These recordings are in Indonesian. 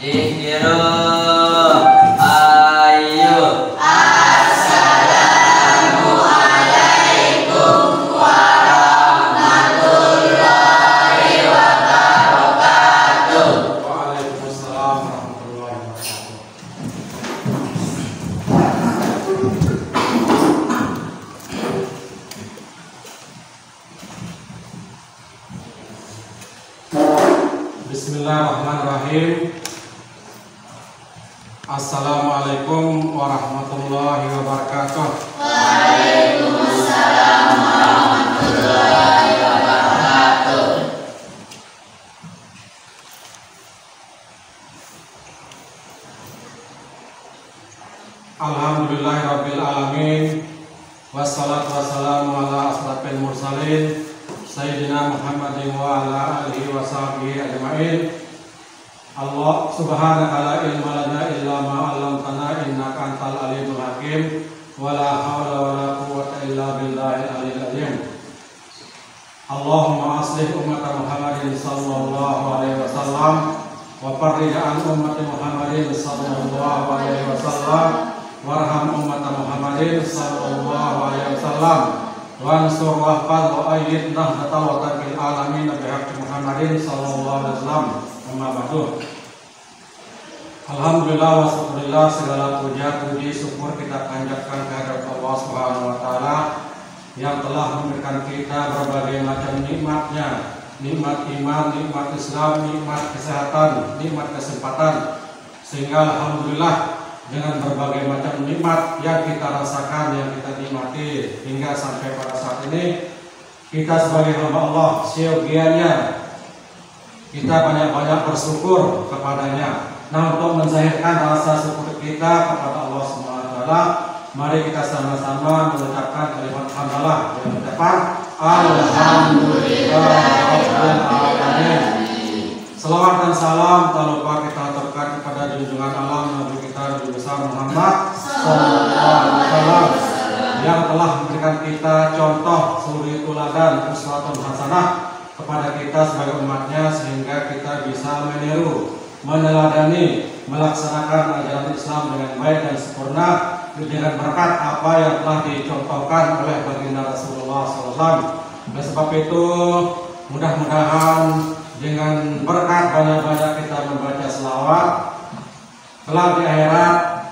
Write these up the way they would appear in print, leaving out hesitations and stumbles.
Ikhdiru. Ayo. Assalamualaikum warahmatullahi wabarakatuh. Waalaikumsalam warahmatullahi wabarakatuh. Bismillahirrahmanirrahim. Assalamualaikum warahmatullahi wabarakatuh. Waalaikumsalam warahmatullahi wabarakatuh. Alhamdulillahirabbil alamin. Wassalatu wassalamu ala asrofil mursalin Sayyidina Muhammadin wa ala alihi wa sahbihi ajma'in. Allah subhanaka la ilma lana illa ma 'allamtana innaka antal alimul hakim. Wa la haula wa la quwwata illa billahil aliyyil azim. Allahumma aslih ummata Muhammadin sallallahu alaihi wasallam wa farrij an ummati Muhammadin sallallahu alaihi wasallam warham ummata Muhammadin sallallahu alaihi wasallam wansur wahfad wa ayyid nahdata wa taqil alamin bihaqqi Muhammadin sallallahu alaihi wasallam. Amma ba'du. Alhamdulillah wa syukurillah, segala puja puji syukur kita panjatkan kehadirat Allah Subhanahu wa taala yang telah memberikan kita berbagai macam nikmatnya, nikmat iman, nikmat Islam, nikmat kesehatan, nikmat kesempatan, sehingga alhamdulillah dengan berbagai macam nikmat yang kita rasakan, yang kita nikmati hingga sampai pada saat ini, kita sebagai hamba Allah siogianya kita banyak-banyak bersyukur kepadanya. Nah, untuk menzahirkan rasa syukur kita kepada Allah Subhanahu wa taala, mari kita sama-sama mengucapkan kalimat hamdalah dengan ucapan Alhamdulillahirabbil alamin. Selawat dan salam tak lupa kita aturkan kepada junjungan alam Nabi kita Nabi besar Muhammad sallallahu alaihi wasallam yang telah memberikan kita contoh suri teladan uswatun hasanah kepada kita sebagai umatnya, sehingga kita bisa meniru, meneladani, melaksanakan ajaran Islam dengan baik dan sempurna dengan berkat apa yang telah dicontohkan oleh baginda Rasulullah SAW. Oleh sebab itu, mudah-mudahan dengan berkat banyak-banyak kita membaca selawat, kelak di akhirat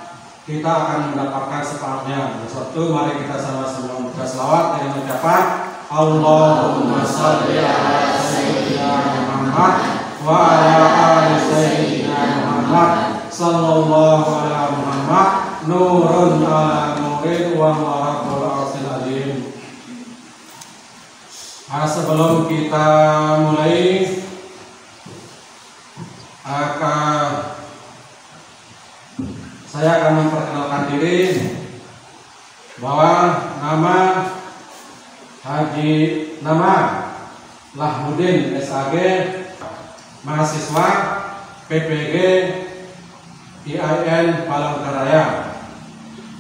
kita akan mendapatkan syafaatnya. Satu, mari kita sama-sama membaca selawat dengan ucapan Allahumma shalli ala sayyidina Muhammad wa ala ali sayyidina Muhammad sallallahu ala Muhammad nurun ala nurin wa rabbul arsyil azim. Sebelum kita mulai, saya akan memperkenalkan diri bahwa nama Lahmudin SAG, mahasiswa PPG IAIN Palangkaraya.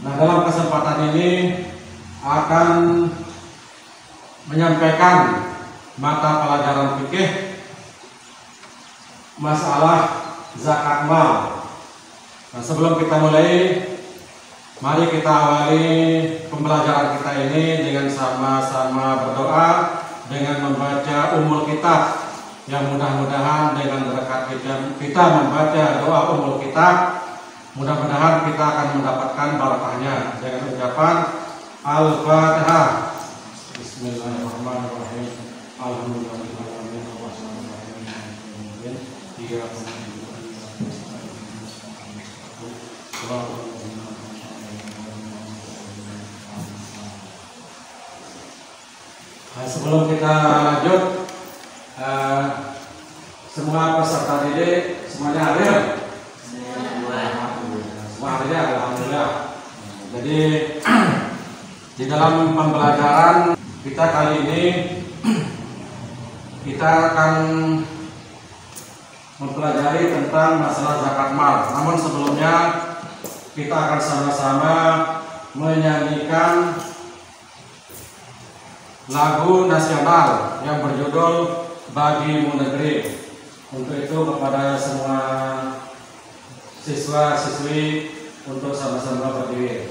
Nah, dalam kesempatan ini akan menyampaikan mata pelajaran fikih masalah zakat mal. Nah, sebelum kita mulai, mari kita awali pembelajaran kita ini dengan sama-sama berdoa dengan membaca Ummul Kitab, yang mudah-mudahan dengan berkat kita membaca doa Ummul Kitab, mudah-mudahan kita akan mendapatkan barakahnya dengan ucapan Al-Fatihah. Bismillahirrahmanirrahim. Alhamdulillahirabbil alamin. Nah, sebelum kita lanjut, semua peserta didik semuanya hadir? Semua hadir, alhamdulillah. Jadi di dalam pembelajaran kita kali ini kita akan mempelajari tentang masalah zakat mal. Namun sebelumnya kita akan sama-sama menyanyikan lagu nasional yang berjudul Bagimu Negeri. Untuk itu kepada semua siswa-siswi untuk sama-sama berdiri.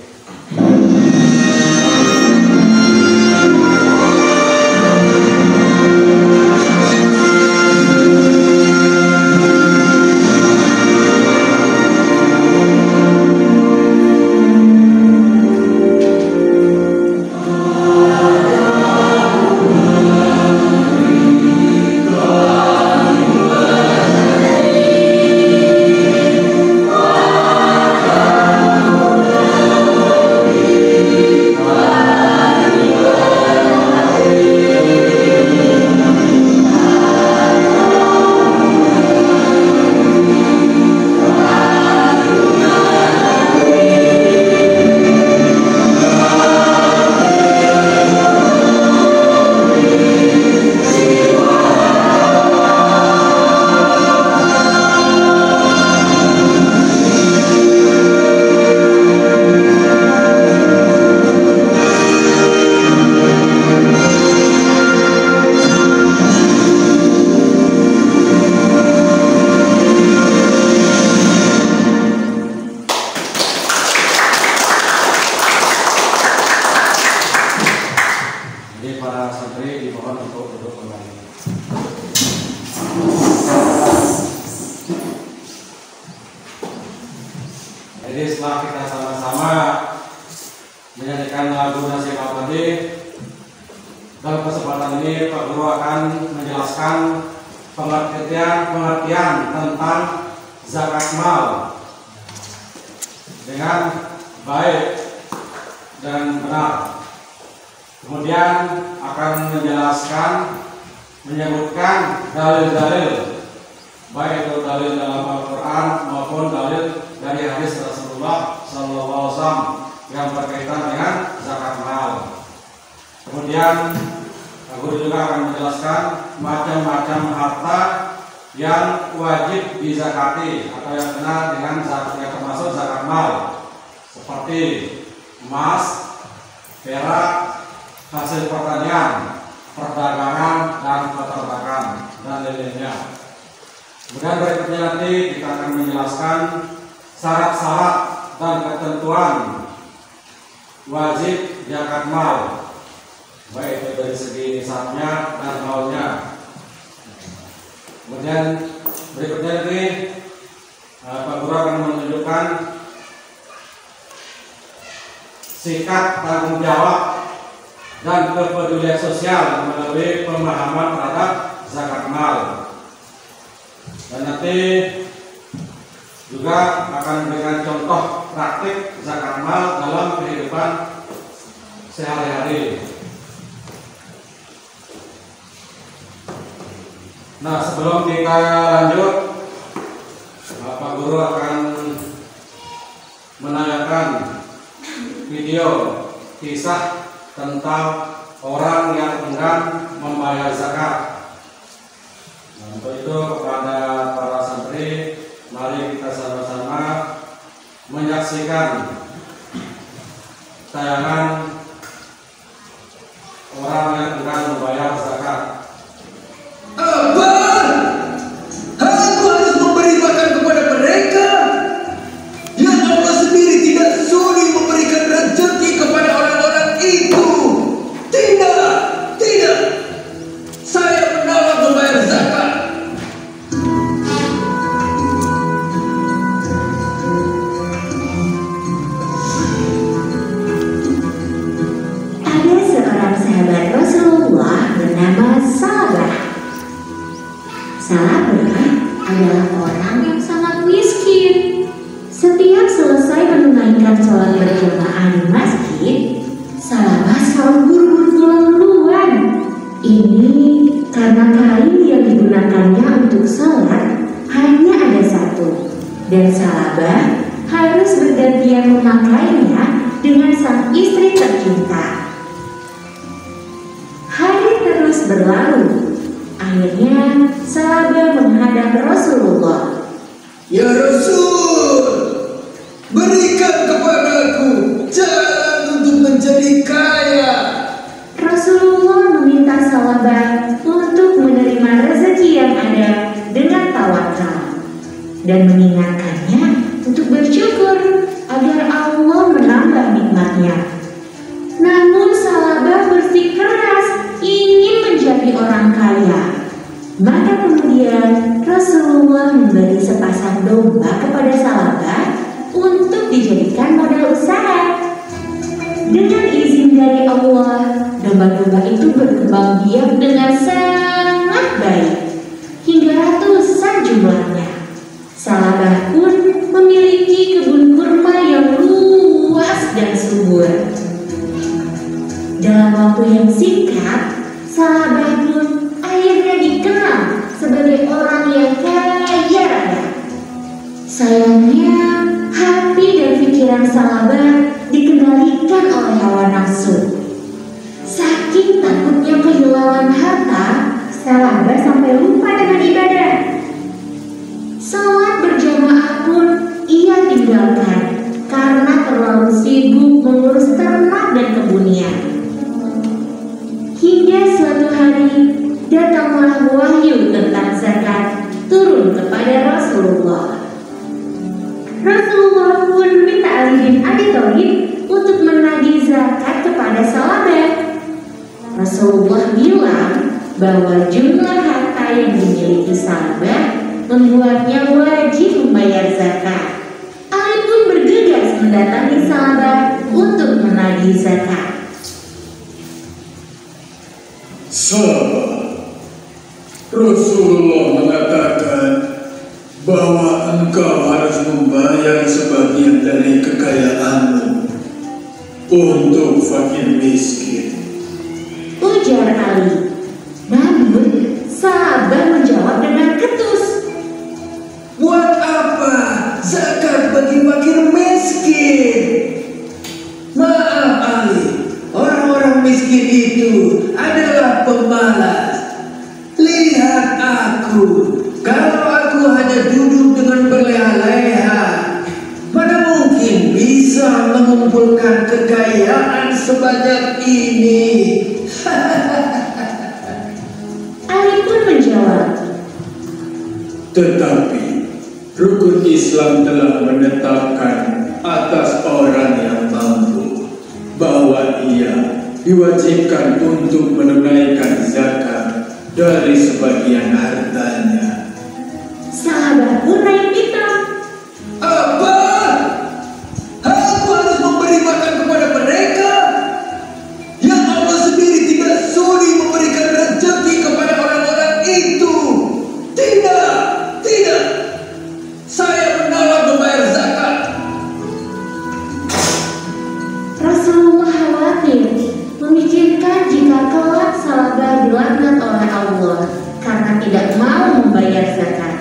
Jadi setelah kita sama-sama menyanyikan lagu nasional tadi, dalam kesempatan ini Pak Guru akan menjelaskan pengertian tentang zakat mal dengan baik dan benar. Kemudian akan menjelaskan, menyebutkan dalil-dalil, baik itu dalil dalam Al-Quran maupun dalil dari hadis Rasulullah SAW yang berkaitan dengan zakat mal. Kemudian Guru juga akan menjelaskan macam-macam harta yang wajib dizakati atau yang kena dengan zakat, yang termasuk zakat mal, seperti emas, perak, hasil pertanian, perdagangan dan peternakan dan lainnya. Kemudian berikutnya nanti kita akan menjelaskan syarat-syarat dan ketentuan wajib zakat mal, baik itu dari segi nisabnya dan haulnya. Kemudian berikutnya nanti Pak Guru akan menunjukkan sikap tanggung jawab dan kepedulian sosial melalui pemahaman terhadap zakat mal. Dan nanti juga akan memberikan contoh praktik zakat mal dalam kehidupan sehari-hari. Nah, sebelum kita lanjut, Bapak Guru akan menayangkan video kisah tentang orang yang enggan membayar zakat. Nah, untuk itu kepada para santri, mari kita sama-sama menyaksikan tayangan orang yang enggan membayar zakat. Aku harus memberi makan kepada mereka. Yang Allah sendiri tidak sudi memberikan rezeki kepada orang-orang itu. Tidak. Saya menolak membayar zakat. Ada seorang sahabat Rasulullah bernama Salabah. Salabah adalah orang yang sangat miskin. Setiap selesai menunaikan sholat berjamaah di masjid, Salabah selalu buru-buru pulang duluan. Ini karena kain yang digunakannya untuk sholat hanya ada satu, dan Salabah harus bergantian memakainya dengan sang istri tercinta. Hari terus berlalu. Akhirnya Salabah menghadap Rasulullah. Ya Rasul, berikan kepadaku jalan untuk menjadi kaya. Rasulullah meminta Salabah untuk menerima rezeki yang ada dengan tawakal dan mengingatkannya untuk bersyukur agar Allah menambah nikmatnya. Namun Salabah bersikeras ingin menjadi orang kaya. Maka kemudian Rasulullah memberi sepasang domba kepada Salabah untuk dijadikan modal usaha. Dengan izin dari Allah, domba-domba itu berkembang biak dengan sangat baik, hingga ratusan jumlahnya. Salabah pun memiliki kebun kurma yang luas dan subur. Dalam waktu yang singkat, Salabah pun akhirnya dikenal sebagai orang yang kaya raya. Sayangnya, hati dan pikiran Salabah dikendalikan oleh hawa nafsu. Saking takutnya kehilangan harta, Salabah sampai lupa dengan ibadah. Salat berjamaah pun ia tinggalkan karena terlalu sibuk mengurus ternak dan kebunnya. Hingga suatu hari datanglah wahyu tentang zakat turun kepada Rasulullah. Rasulullah pun meminta Ali bin Abi Thalib untuk menagih zakat kepada Salabah. Rasulullah bilang bahwa jumlah harta yang dimiliki Salabah membuatnya wajib membayar zakat. Ali pun bergegas mendatangi Salabah untuk menagih zakat. Salabah, Rasulullah mengatakan bahwa engkau harus membayar sebagian dari kekayaanmu untuk fakir miskin, ujar Ali. Namun Salabah menjawab dengan ketus. buat apa zakat bagi fakir miskin? Maaf Ali, orang-orang miskin itu adalah pemalas. Lihat aku, kalau aku hanya duduk dengan berleha-leha, mana mungkin bisa mengumpulkan kekayaan sebanyak ini? Ali pun menjawab, Tetapi rukun Islam telah menetapkan atas orang yang mampu bahwa ia diwajibkan untuk menunaikan zakat dari sebagian hartanya. Salabah pun naik pitam. Apa? Aku harus memberi makan kepada mereka? Yang Allah sendiri tidak sudi memberikan rezeki kepada orang-orang itu. Tidak, tidak. Saya menolak membayar zakat. Rasulullah khawatir memikirkan jika kelak Salabah dilaknat oleh Allah karena tidak mau membayar zakat.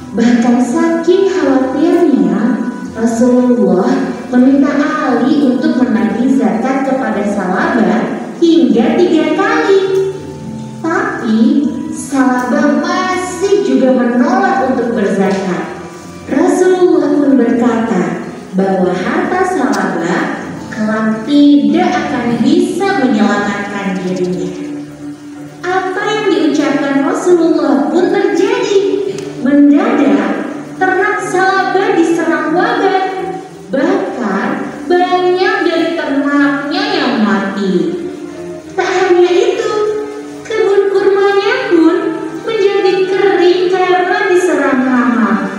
Bahkan saking khawatirnya, Rasulullah meminta Ali untuk menagih zakat kepada Salabah hingga 3 kali. Tapi Salabah masih juga menolak untuk berzakat. Rasulullah pun berkata bahwa harta Salabah kelak tidak akan bisa menyelamatkan dirinya. Apa yang diucapkan Rasulullah pun terjadi. Mendadak ternak Salabah diserang wabah. Bahkan banyak dari ternaknya yang mati. Tak hanya itu, kebun kurmanya pun menjadi kering karena diserang hama.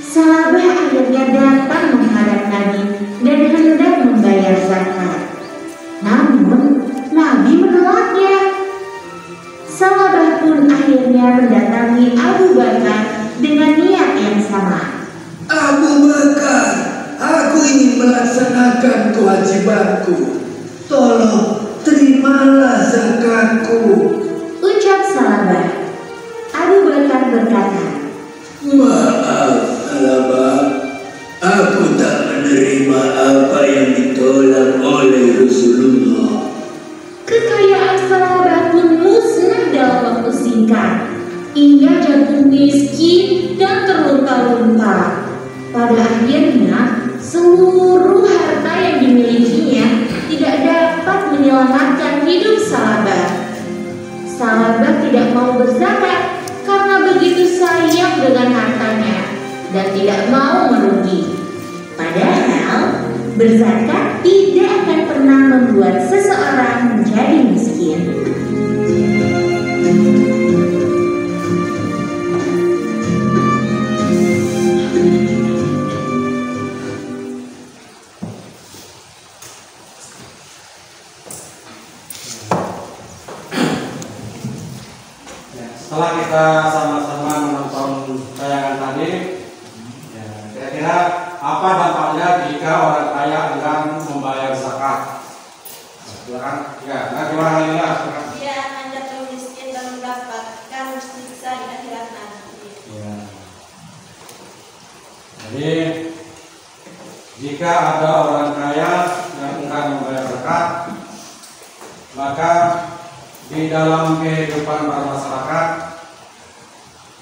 Salabah akhirnya datang menghadap Nabi dan hendak membayar zakat. Namun Nabi menolaknya. Salabah pun akhirnya mendatangi Abu Bakar dengan niat yang sama. Abu Bakar, aku ingin melaksanakan kewajibanku. Tolong terimalah zakatku. Ucap Salabah. Abu Bakar berkata, Maaf, Salabah. Aku tak menerima apa yang ditolak oleh Rasulullah. kekayaan Salabah pun musnah dalam waktu singkat. Ia jatuh miskin dan terlunta-lunta. Pada akhirnya, seluruh harta yang dimilikinya tidak dapat menyelamatkan hidup Salabah. Salabah tidak mau berzakat karena begitu sayang dengan hartanya. dan tidak mau merugi. Padahal berzakat tidak akan pernah membuat seseorang menjadi miskin. Setelah kita sama-sama menonton tayangan tadi, ya, kira-kira apa dampaknya jika orang kaya enggan membayar zakat? Silakan. Ya, nah gimana Lila? Dia akan jatuh miskin dan mendapatkan siksa di akhirat nanti. Ya. Jadi jika ada orang kaya yang enggan membayar zakat, maka di dalam kehidupan bermasyarakat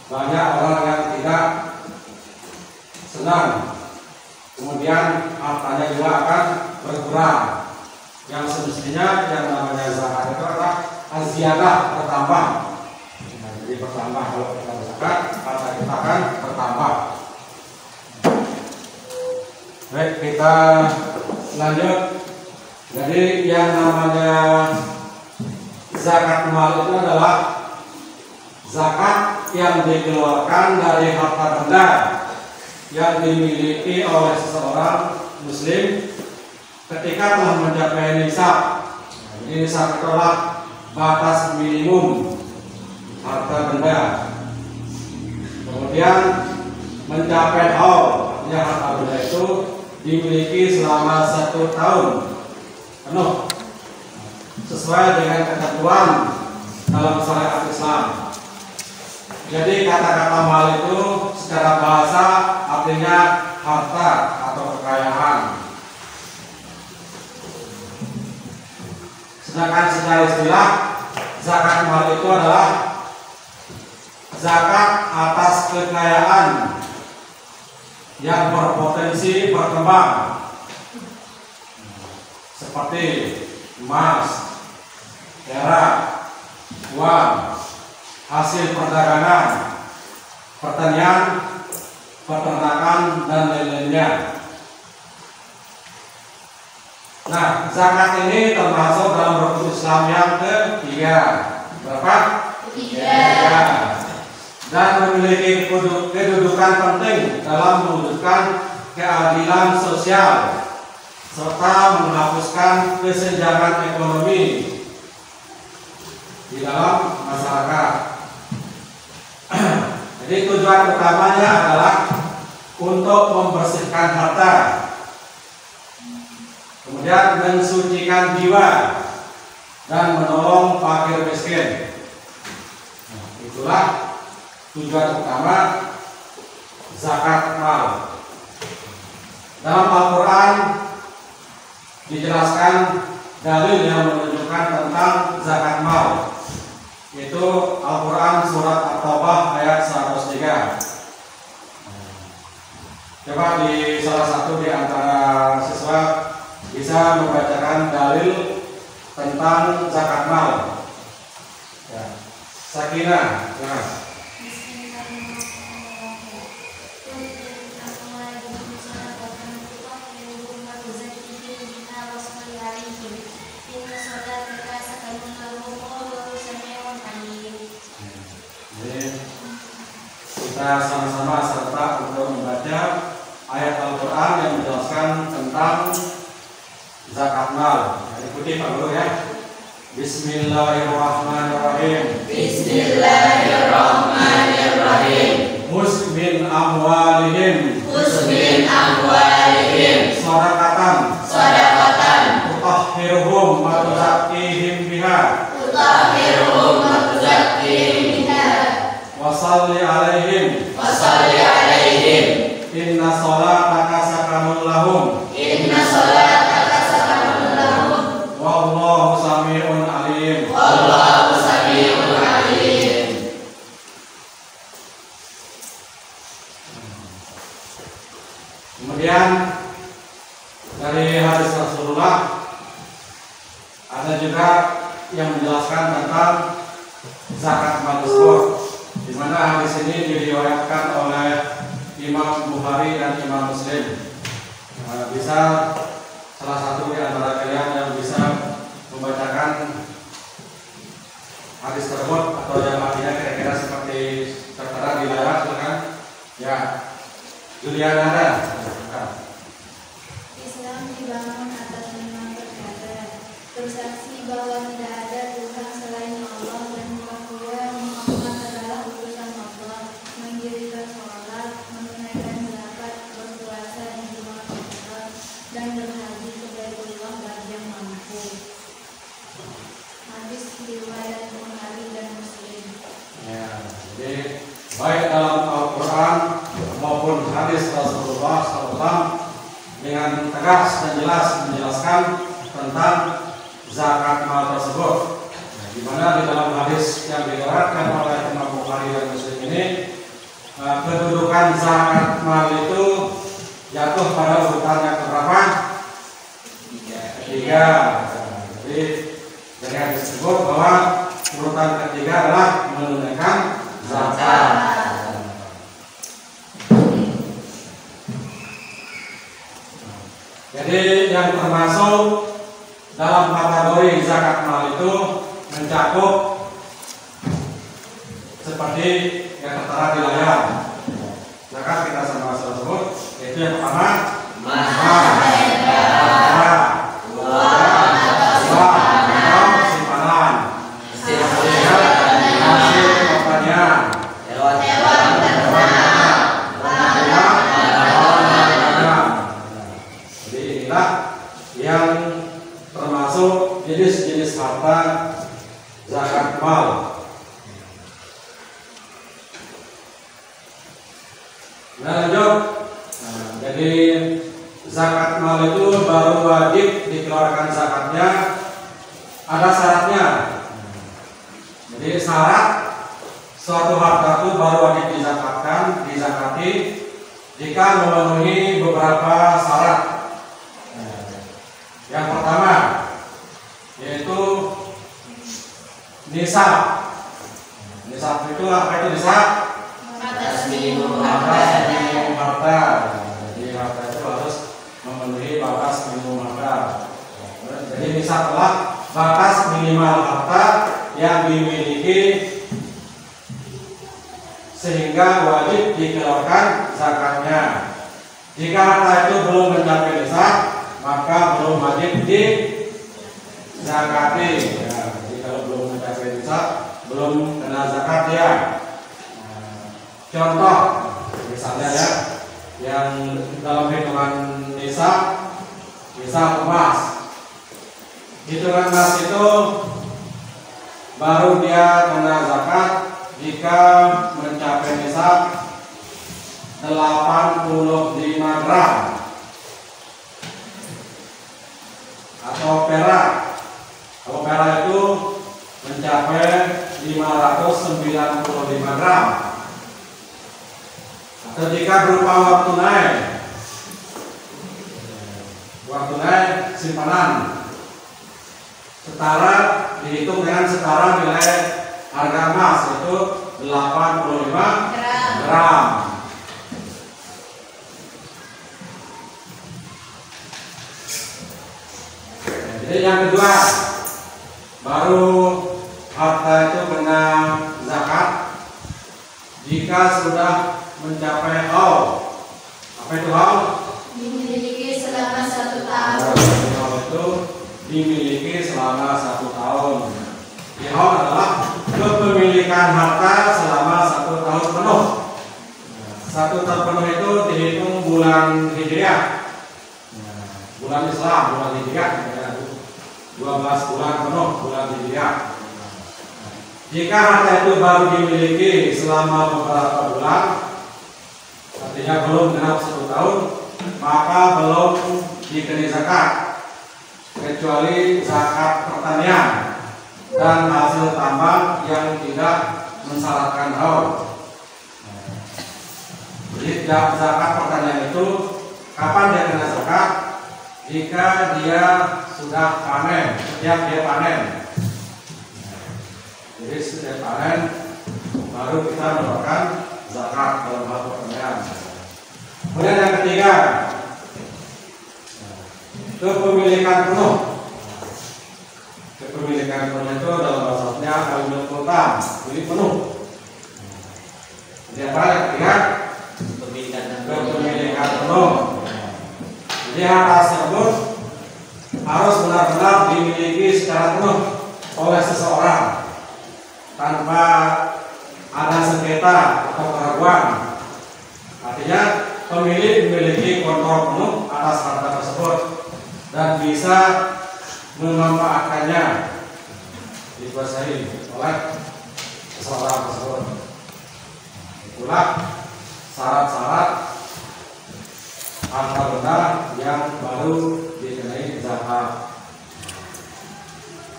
banyak orang yang tidak senang, kemudian hartanya juga akan berkurang. Yang semestinya yang namanya zakat itu adalah aziyadah, bertambah. Nah, jadi bertambah, kalau kita berzakat harta kita akan bertambah. Baik, kita lanjut. Jadi yang namanya zakat mal itu adalah zakat yang dikeluarkan dari harta benda yang dimiliki oleh seseorang muslim ketika telah mencapai nisab. Jadi nisab itu adalah batas minimum harta benda. Kemudian mencapai haul, artinya harta benda itu dimiliki selama 1 tahun penuh sesuai dengan ketentuan dalam syariat Islam. Jadi kata-kata mal itu secara bahasa artinya harta atau kekayaan. Sedangkan secara istilah zakat mal itu adalah zakat atas kekayaan yang berpotensi berkembang seperti emas, perak, uang, hasil perdagangan, pertanian, peternakan, dan lain-lainnya. Nah, zakat ini termasuk dalam rukun Islam yang ketiga. Berapa? Ketiga. Dan memiliki kedudukan penting dalam mewujudkan keadilan sosial serta menghapuskan kesenjangan ekonomi di dalam masyarakat. Jadi tujuan utamanya adalah untuk membersihkan harta, kemudian mensucikan jiwa dan menolong fakir miskin. Nah, itulah tujuan utama zakat mal. Dalam Al-Quran dijelaskan dalil yang menunjukkan tentang zakat mal. Itu Al-Quran surat At-Taubah ayat 103. Coba di salah satu di antara siswa bisa membacakan dalil tentang zakat mal. Ya. Sakinah, ya. Kita sama-sama serta untuk membaca ayat Al-Quran yang menjelaskan tentang zakat mal. Ikuti Pak Guru ya. Bismillahirrahmanirrahim. Bismillahirrahmanirrahim. Musmin amwalihim. Musmin amwalihim. Sadaqatan. Sadaqatan. Tutahhiruhum wa tuzakkihim biha. Tutahhiruhum wa tuzakkihim biha. Wasalli alaihim. Wasalli alaihim. Inna sholataka sakanun lahum. Inna sholataka sakanun lahum. Wallahu sami'un alim. Wallahu sami'un alim. Kemudian dari hadis Rasulullah ada juga yang menjelaskan tentang zakat mal, di mana hadis ini diriwayatkan oleh Imam Bukhari dan Imam Muslim. Bisa salah satu di antara kalian yang bisa membacakan hadis tersebut atau yang artinya kira-kira seperti tertera di layar, silakan. Ya, Julian ada. Islam dibangun atas 5 perkara: bersaksi bahwa tidak ada Tuhan selain Allah dan bahwa Muhammad adalah utusan Allah, mendirikan sholat, menunaikan zakat, berpuasa di bulan Ramadan, dan berhaji ke Baitullah bagi yang mampu. Hadis riwayat Bukhari dan Muslim. Ya, jadi baik dalam Al-Quran maupun hadis Rasulullah SAW dengan tegas dan jelas menjelaskan tentang zakat mal tersebut. Di mana di dalam hadis yang diriwayatkan oleh Imam Bukhari dan Muslim ini, kedudukan zakat mal itu jatuh pada urutan yang keberapa? Ketiga. Jadi dengan disebut bahwa urutan ketiga adalah menunaikan zakat. Jadi yang termasuk dalam kategori zakat mal itu mencakup seperti yang tertera di layar. Zakat kita sama-sama sebut, yaitu yang pertama simpanan, hasil pertanian, jadi inilah yang termasuk jenis-jenis harta zakat mal. Lanjut. Jadi zakat mal itu baru wajib dikeluarkan zakatnya, ada syaratnya. Jadi syarat suatu harta itu baru wajib dizakati jika memenuhi beberapa syarat. Yang pertama yaitu nisab. Nisab itu apa itu nisab? Batas minimum Batas harta. minimum harta. Jadi harta itu harus memenuhi batas minimum harta. Jadi nisab adalah batas minimal harta yang dimiliki sehingga wajib dikeluarkan zakatnya. Jika harta itu belum mencapai nisab, maka belum wajib dizakati. Ya, jadi kalau belum mencapai nisab, belum kena zakat dia. Contoh, misalnya ya, yang dalam hitungan nisab emas. Hitungan emas itu baru dia kena zakat jika mencapai nisab 85 gram. Atau perak. Kalau perak itu mencapai 595 gram. Atau jika berupa uang tunai simpanan, setara dihitung dengan setara nilai harga emas, yaitu 85 gram. Jadi yang kedua, baru harta itu kena zakat jika sudah mencapai haul. Apa itu haul? Dimiliki selama 1 tahun. Haul itu dimiliki selama 1 tahun. Haul adalah kepemilikan harta selama 1 tahun penuh. 1 tahun penuh itu dihitung bulan Hijriah. Bulan Islam, bulan Hijriah, 12 bulan penuh bulan Hijriah. Jika harta itu baru dimiliki selama beberapa bulan, artinya belum genap 1 tahun, maka belum dikenai zakat, kecuali zakat pertanian dan hasil tambang yang tidak mensyaratkan haul. Jadi zakat pertanian itu kapan dia kena zakat? Jika dia sudah panen, setiap dia panen. Jadi setiap panen baru kita mengeluarkan zakat dalam hal pertanian. Kemudian yang ketiga, kepemilikan penuh. Kepemilikan penuh itu dalam bahasanya al-mulk mutlaq, milik penuh. Jadi apa yang ketiga? Kepemilikan penuh. Jadi harta tersebut harus benar-benar dimiliki secara penuh oleh seseorang tanpa ada sengketa atau keraguan. Artinya pemilik memiliki kontrol penuh atas harta tersebut dan bisa memanfaatkannya dikuasai oleh seseorang tersebut. Itulah syarat-syarat harta benda yang baru dikenai zakat.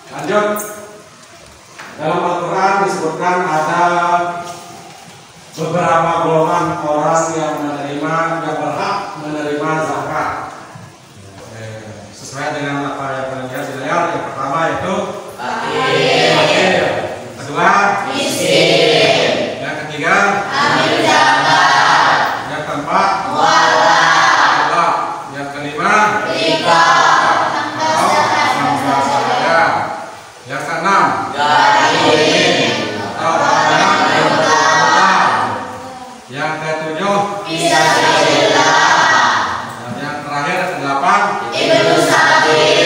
Lanjut, dalam Al-Quran disebutkan ada beberapa golongan orang yang berhak menerima zakat. Sesuai dengan apa yang kalian lihat di layar, yang pertama itu fakir, yang kedua miskin, yang ketiga ahli zakat, yang keempat mualaf, yang kelima rikab atau hamba sahaya, yang keenam gharim atau yang ketujuh fisabilillah, dan yang terakhir kedelapan ibnu sabil.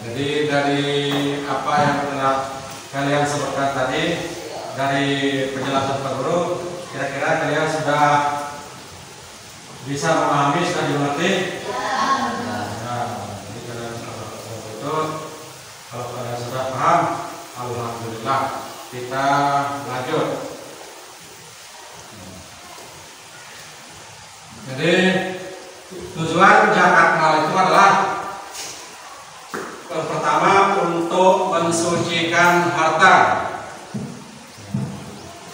Jadi dari apa yang telah kalian sebutkan tadi, dari penjelasan Pak Guru, kira-kira kalian sudah bisa memahami, sudah dimengerti? Jadi kalian itu, kalau kalian sudah paham, alhamdulillah. Kita lanjut. Jadi tujuan zakat mal itu adalah yang pertama untuk mensucikan harta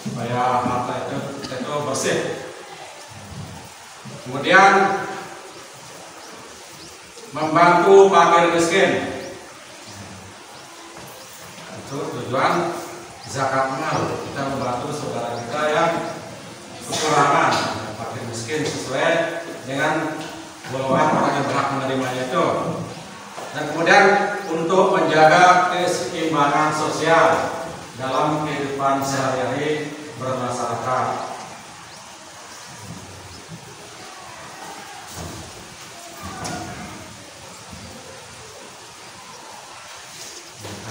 supaya harta itu bersih. Kemudian membantu fakir miskin. Itu tujuan zakat mal. Kita membantu saudara kita yang kekurangan, fakir miskin, sesuai dengan golongan orang yang berhak menerimanya itu. Dan kemudian untuk menjaga keseimbangan sosial dalam kehidupan sehari-hari bermasyarakat.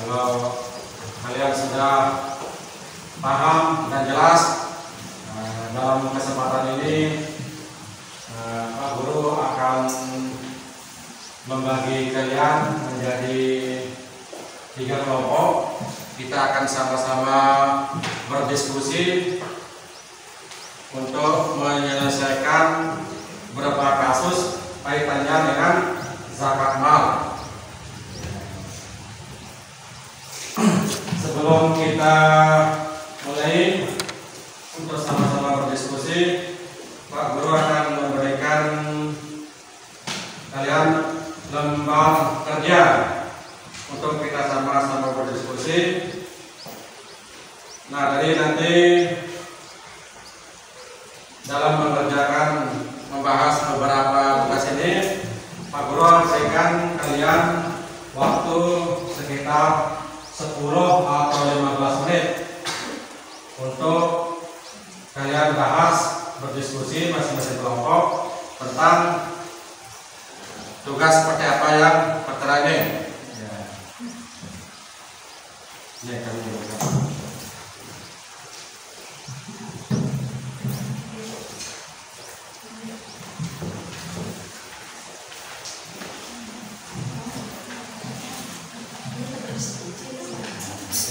Kalau kalian sudah paham dan jelas, dalam kesempatan ini Pak Guru akan membagi kalian menjadi 3 kelompok. Kita akan sama-sama berdiskusi untuk menyelesaikan beberapa kasus kaitannya dengan zakat mal. Sebelum kita mulai untuk sama-sama berdiskusi, Pak Guru akan memberikan kalian lembar kerja untuk kita sama-sama berdiskusi. Nah, jadi nanti dalam membahas beberapa tugas ini, Pak Guru memberikan kalian waktu sekitar 10 atau 15 menit untuk kalian bahas, berdiskusi masing-masing kelompok tentang tugas seperti apa yang tertera ini. Ya, kami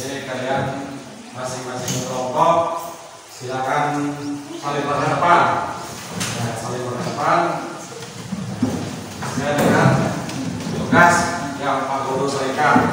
Jadi kalian masing-masing kelompok silakan saling berhadapan, sesuai dengan tugas yang Pak Guru berikan.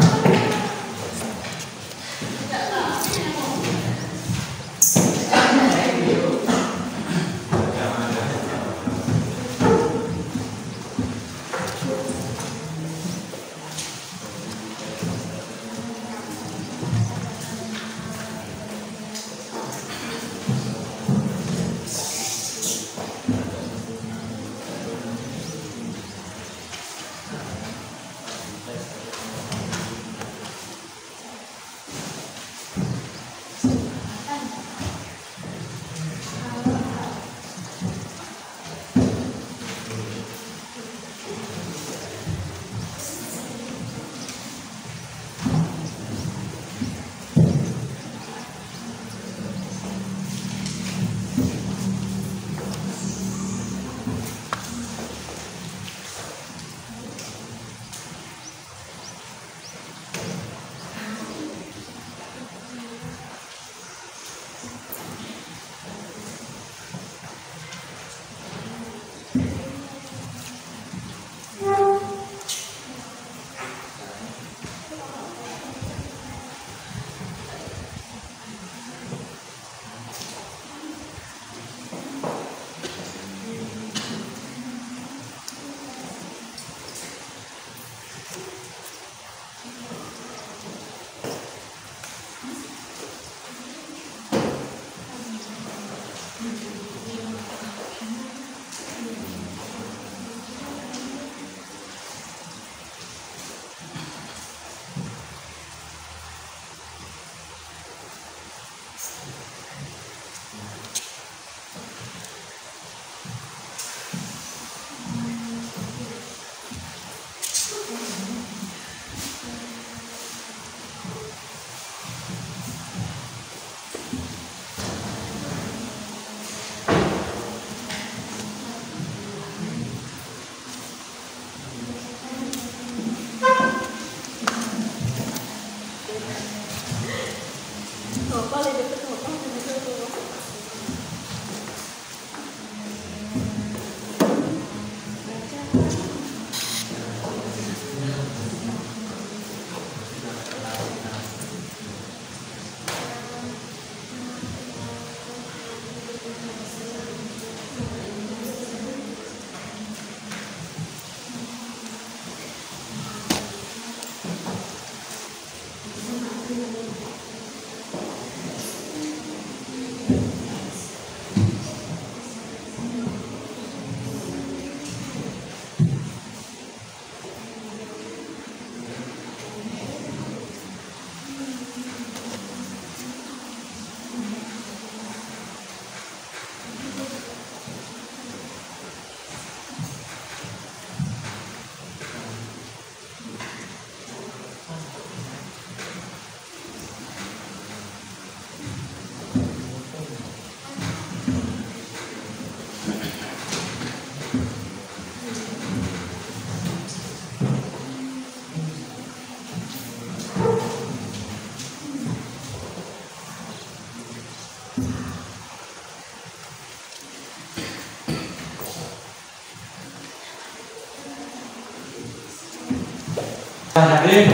Jadi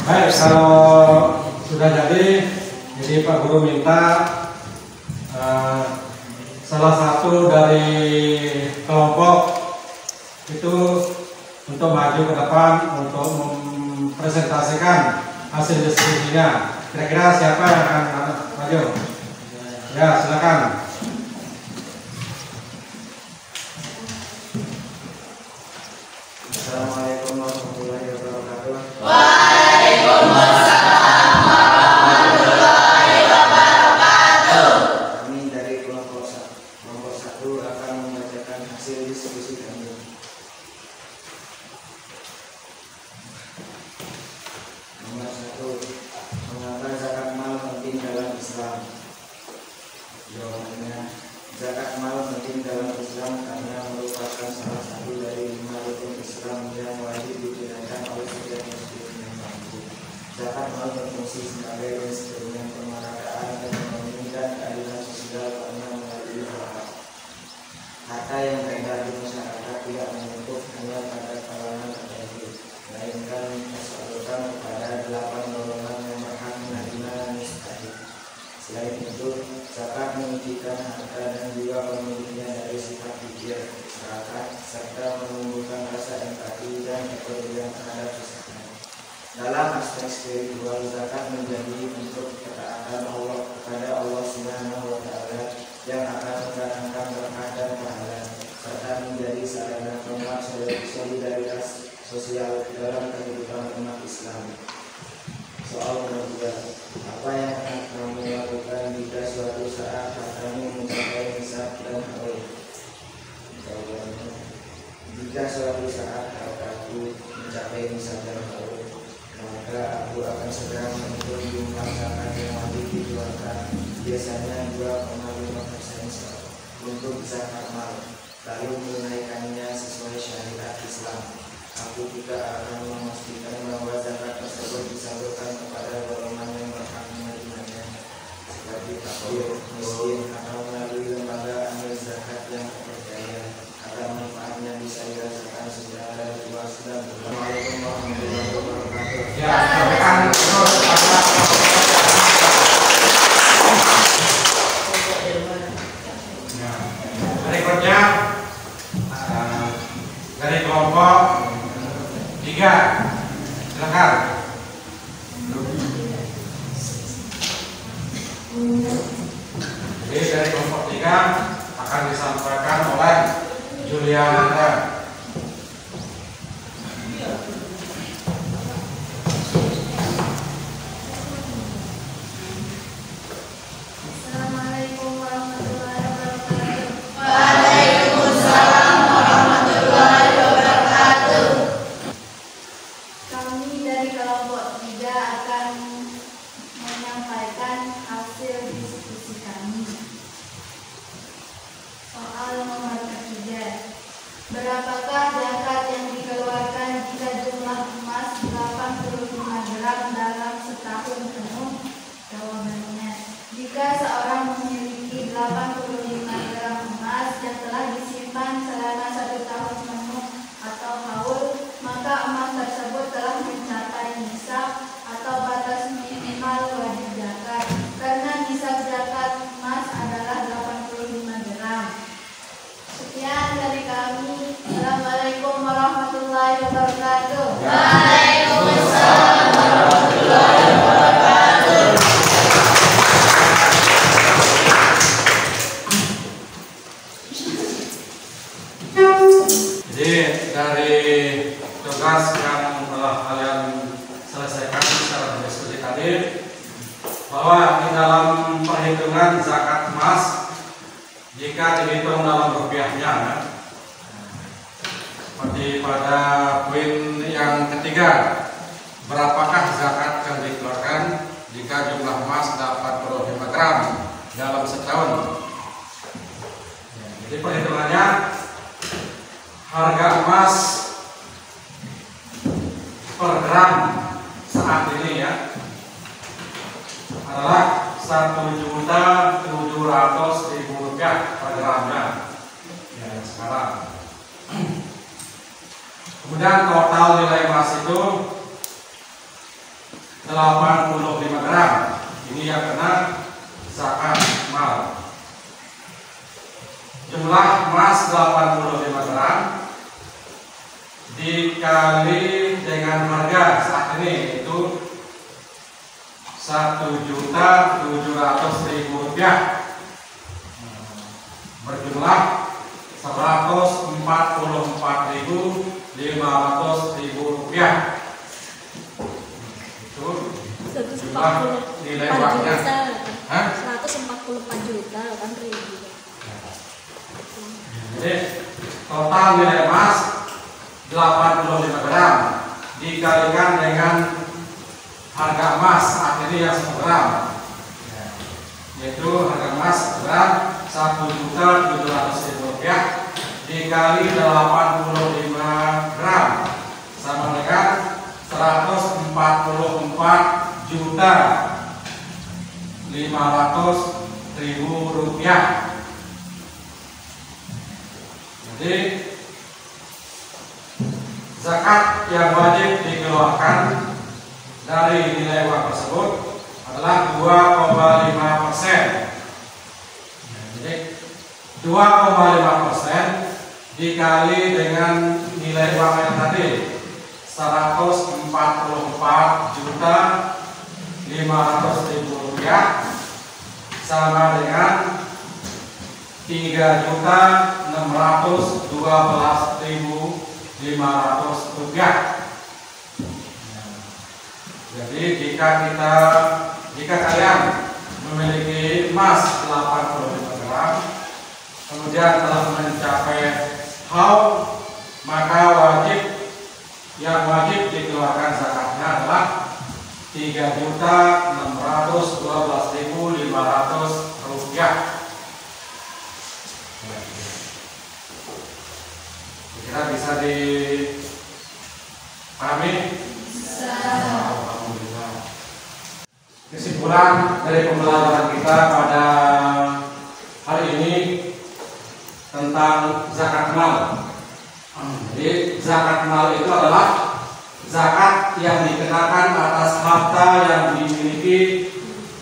baik, kalau sudah jadi Pak Guru minta salah satu dari kelompok itu untuk maju ke depan untuk mempresentasikan hasil diskusinya. Kira-kira siapa yang akan maju? Ya, silakan. Assalamualaikum warahmatullahi wabarakatuh. Waalaikumsalam warahmatullahi wabarakatuh. Kami dari kelompok 1 akan membacakan hasil diskusi kami. Nomor 1, mengapa zakat mal penting dalam Islam? Jawabannya, zakat mal penting dalam Islam karena merupakan salah satu dari 5 rukun Islam yang wajib ditunaikan oleh setiap muslim yang mampu. Zakat mal berfungsi sebagai instrumen pemerataan ekonomi dan keadilan sosial karena melalui zakat. Harta yang beredar di masyarakat tidak menutup hanya pada kalangan tertentu, melainkan tersalurkan kepada 8 golongan yang berhak menerima dan mustahik. Selain itu, zakat mengucikan harta dan juga pemiliknya dari sifat pikir, serakah, serta menumbuhkan rasa empati dan kepedulian terhadap sesama. Dalam aspek spiritual, zakat menjadi bentuk ketaatan Allah kepada Allah Subhanahu wa Ta'ala yang akan mendatangkan berkah dan pahala, serta menjadi sarana penguat solidaritas sosial dalam kehidupan umat Islam. Soal nomor 2, apa yang akan kamu lakukan jika suatu saat hartamu mencapai nisab dan haul? Jawabannya, jika suatu saat hartaku mencapai nisab dan haul, maka aku akan segera menghitung jumlah zakat yang wajib dikeluarkan, biasanya 2,5% untuk zakat mal, lalu menunaikannya sesuai syariat Islam. Aku juga akan memastikan bahwa zakat tersebut disalurkan kepada golongan yang berhak menerimanya, seperti fakir, miskin, atau melalui lembaga amil zakat yang terpercaya, agar manfaatnya bisa dirasakan secara luas dan bermanfaat. Assalamualaikum warahmatullahi wabarakatuh. Ya, sampaikan terus berikutnya dari kelompok 3, silakan. Jadi dari kelompok 3 akan disampaikan oleh Juliana. Assalamualaikum warahmatullahi wabarakatuh. Waalaikumsalam warahmatullahi wabarakatuh. Kami dari kelompok 3 akan menyampaikan hasil diskusi kami. Soal nomor 3, berapakah zakat yang dikeluarkan jika jumlah emas 85 gram dalam setahun penuh? Jawabannya, jika seorang memiliki 85 gram emas yang telah disimpan selama 1 Jadi dari tugas yang telah kalian selesaikan secara diskusi tadi, bahwa di dalam perhitungan zakat emas, jika dihitung dalam rupiahnya, seperti pada poin yang ketiga, berapakah zakat yang dikeluarkan jika jumlah emas 85 gram dalam setahun? Jadi perhitungannya, harga emas per gram saat ini ya adalah Rp1.700.000 per gramnya ya sekarang. Kemudian total nilai emas itu 85 gram. Ini yang kena zakat mal. Jumlah emas 85 gram dikali dengan harga saat ini itu Rp1.700.000 berjumlah Rp144.500.000. Itu jumlah nilai uangnya. 144 juta kan ribu. Jadi total nilai emas 85 gram dikalikan dengan harga emas saat ini yang 1 gram, yaitu harga emas gram Rp1.700.000 dikali 85 gram sama dengan Rp144.500.000. Jadi zakat yang wajib dikeluarkan dari nilai uang tersebut adalah 2,5%. Jadi 2,5% dikali dengan nilai uang yang tadi Rp144.500.000 sama dengan Rp3.612.500. Jadi jika kalian memiliki emas 85 gram, kemudian telah mencapai haul, maka yang wajib dikeluarkan zakatnya adalah Rp3.612.500. Kira bisa dipahami? Alhamdulillah. Kesimpulan dari pembelajaran kita pada hari ini tentang zakat mal. Jadi zakat mal itu adalah zakat yang dikenakan atas harta yang dimiliki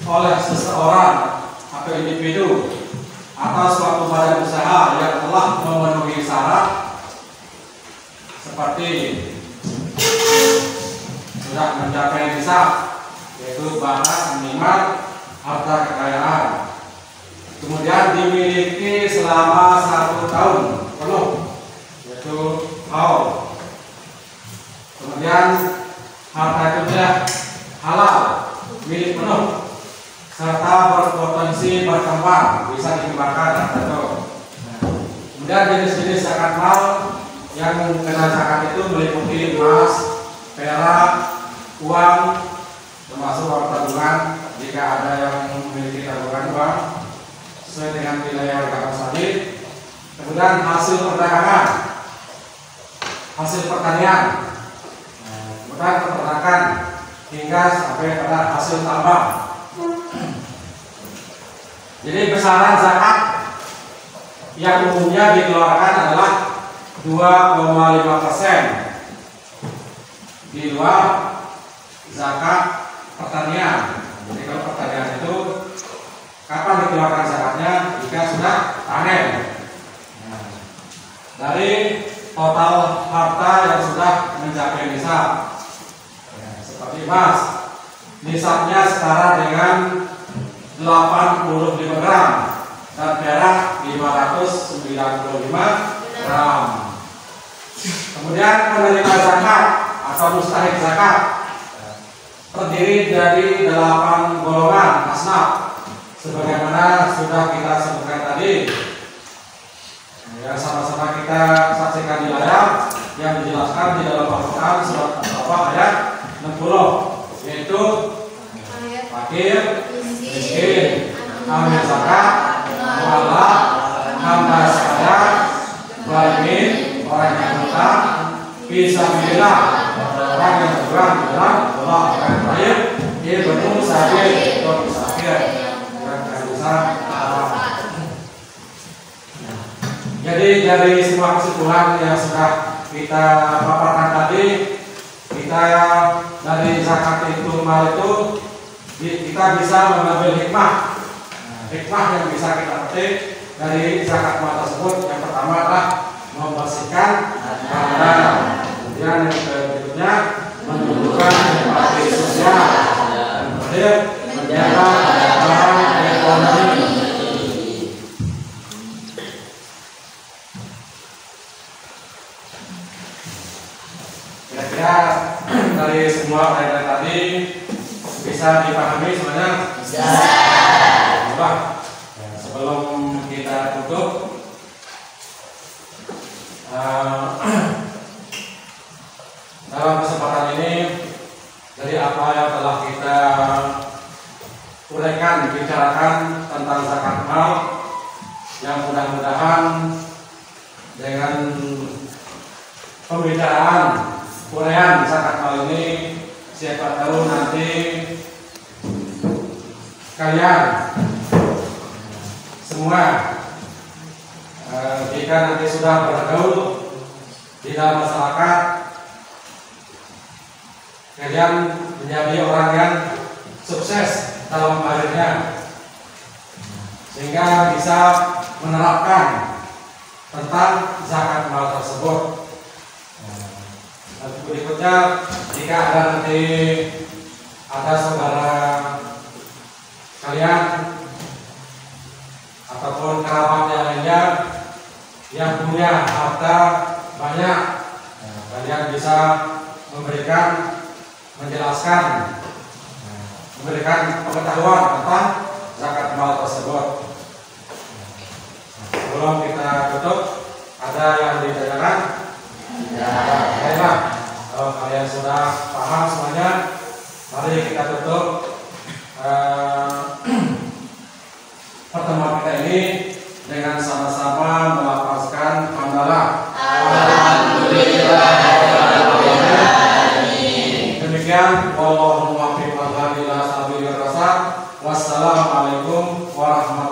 oleh seseorang atau individu atau suatu badan usaha yang telah memenuhi syarat seperti sudah mencapai nisab, yaitu batas minimal harta kekayaan, kemudian dimiliki selama 1 tahun penuh, yaitu haul, kemudian harta itu sudah halal, milik penuh, serta berpotensi berkembang, bisa dikembangkan harta itu. Kemudian jenis-jenis zakat mal yang kena zakat itu meliputi emas, perak, uang, termasuk uang tabungan jika ada yang memiliki tabungan uang sesuai dengan nilai harga emas tadi. Kemudian hasil perdagangan, hasil pertanian, kemudian peternakan hingga sampai pada hasil tambang. Jadi besaran zakat yang umumnya dikeluarkan adalah 2,5% di luar zakat pertanian. Jadi kalau pertanian itu kapan dikeluarkan zakatnya? Jika sudah panen. Dari total harta yang sudah mencapai nisab, seperti emas, nisabnya setara dengan 85 gram dan perak 595 gram. Kemudian penerima zakat atau mustahik zakat terdiri dari 8 golongan asnaf sebagaimana sudah kita sebutkan tadi. Ya, sama-sama kita saksikan di layar yang dijelaskan di dalam Al-Quran surat Al-Baqarah ayat 60, yaitu fakir, miskin, amil zakat, mualaf, hamba sahaya, gharimin, orang yang berhutang, fisabilillah, orang yang berjuang di jalan Allah. Yang terakhir, ibnu sabil atau musafir yang bisa. Jadi dari semua kesimpulan yang sudah kita paparkan tadi, kita dari zakat itu mal itu kita bisa mengambil hikmah. Hikmah yang bisa kita petik dari zakat mal tersebut, yang pertama adalah membersihkan harta, kemudian yang berikutnya menunjukkan empati sosial, dan kemudian menjaga keamanan ekonomi. Kira-kira dari semua kaitan tadi bisa dipahami semuanya? Bisa. Ya, sebelum kita tutup, dalam kesempatan ini dari apa yang telah kita uraikan, bicarakan tentang zakat mal, yang mudah-mudahan dengan pembicaraan uraian zakat mal ini, siapa tahu nanti kalian semua jika nanti sudah bergaul di dalam masyarakat, kalian menjadi orang yang sukses dalam karirnya, sehingga bisa menerapkan tentang zakat mal tersebut. Berikutnya, jika ada nanti ada saudara kalian ataupun kerabat yang lainnya yang punya harta banyak, kalian bisa menjelaskan, memberikan pengetahuan tentang zakat mal tersebut. Sebelum kita tutup, ada yang ditanyakan? Baiklah, kalau kalian sudah paham semuanya, mari kita tutup pertemuan kita ini dengan sama-sama melafazkan hamdalah. Alhamdulillah. Demikian, wallahul muwaffiq ila sabilir rasyad. Wassalamualaikum warahmatullahi wabarakatuh.